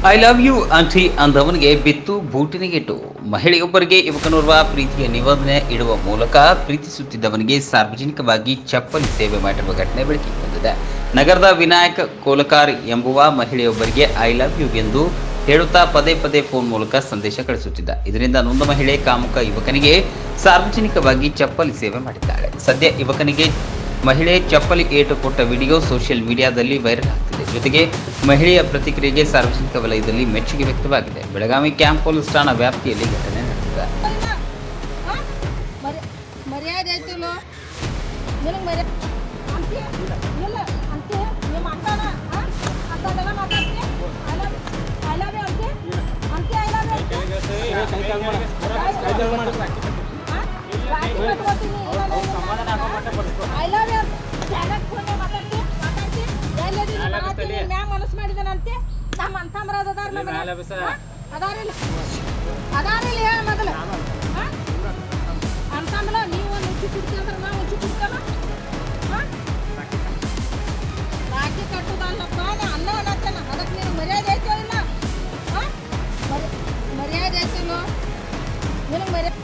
I love you aunty ಅಂದವನಿಗೆ ಬಿತ್ತು ಬೂಟಿನಿಗಿಟ್ಟು. ಮಹಿಳೆಯೊಬ್ಬರಿಗೆ ಯುವಕನೋರ್ವ ಪ್ರೀತಿಯ ನಿವೇದನೆ ಇಡುವ ಮೂಲಕ ಪ್ರೀತಿಸುತ್ತಿದ್ದವನಿಗೆ ಸಾರ್ವಜನಿಕವಾಗಿ ಚಪ್ಪಲಿ ಸೇವೆ ಮಾಡಿರುವ ಘಟನೆ ಬೆಳಕಿಗೆ ಬಂದಿದೆ. ನಗರದ ವಿನಾಯಕ್ ಕೋಲಕಾರ್ ಎಂಬುವ ಮಹಿಳೆಯೊಬ್ಬರಿಗೆ ಐ ಲವ್ ಯು ಎಂದು ಹೇಳುತ್ತಾ ಪದೇ ಪದೇ ಫೋನ್ ಮೂಲಕ ಸಂದೇಶ ಕಳಿಸುತ್ತಿದ್ದ. ಇದರಿಂದ ನೊಂದ ಮಹಿಳೆ ಕಾಮುಕ ಯುವಕನಿಗೆ ಸಾರ್ವಜನಿಕವಾಗಿ ಚಪ್ಪಲಿ ಸೇವೆ ಮಾಡಿದ್ದಾಳೆ. ಸದ್ಯ ಯುವಕನಿಗೆ ಮಹಿಳೆ ಚಪ್ಪಲಿ ಏಟು ಕೊಟ್ಟ ವಿಡಿಯೋ ಸೋಷಿಯಲ್ ಮೀಡಿಯಾದಲ್ಲಿ ವೈರಲ್ ಆಗ್ತಿದೆ. ಜೊತೆಗೆ ಮಹಿಳೆಯ ಪ್ರತಿಕ್ರಿಯೆಗೆ ಸಾರ್ವಜನಿಕ ವಲಯದಲ್ಲಿ ಮೆಚ್ಚುಗೆ ವ್ಯಕ್ತವಾಗಿದೆ. ಬೆಳಗಾವಿ ಕ್ಯಾಂಪ್ ಪೊಲೀಸ್ ಠಾಣಾ ವ್ಯಾಪ್ತಿಯಲ್ಲಿ ಘಟನೆ ನಡೆದಿದೆ. ಮನಸ್ಸು ಮಾಡಿದನಂತೆ ನಮ್ಮ ಅದಾರಿಲ್ಲ ಹೇಳ ಮೊದಲು ಅಂತಂದ್ರ ನೀವು ಒಂದು ಉಚ್ಚಿ ಕುಡ್ತಿ ಅಂದ್ರೆ ನಾವು ಉಚ್ಚಿ ಕುಡ್ತಲ್ಲ ರಾಖಿ ಕಟ್ಟುದಲ್ಲಪ್ಪ ಅನ್ನ ಅನ್ನತ್ತೇನ ಅದಕ್ಕೆ ನೀನು ಮರ್ಯಾದೆ ಐತೋ ಇಲ್ಲ ಮರ್ಯಾದೆ ಐತಿಲ್ಲೋ ನಿನಗೆ ಮರ್ಯಾದೆ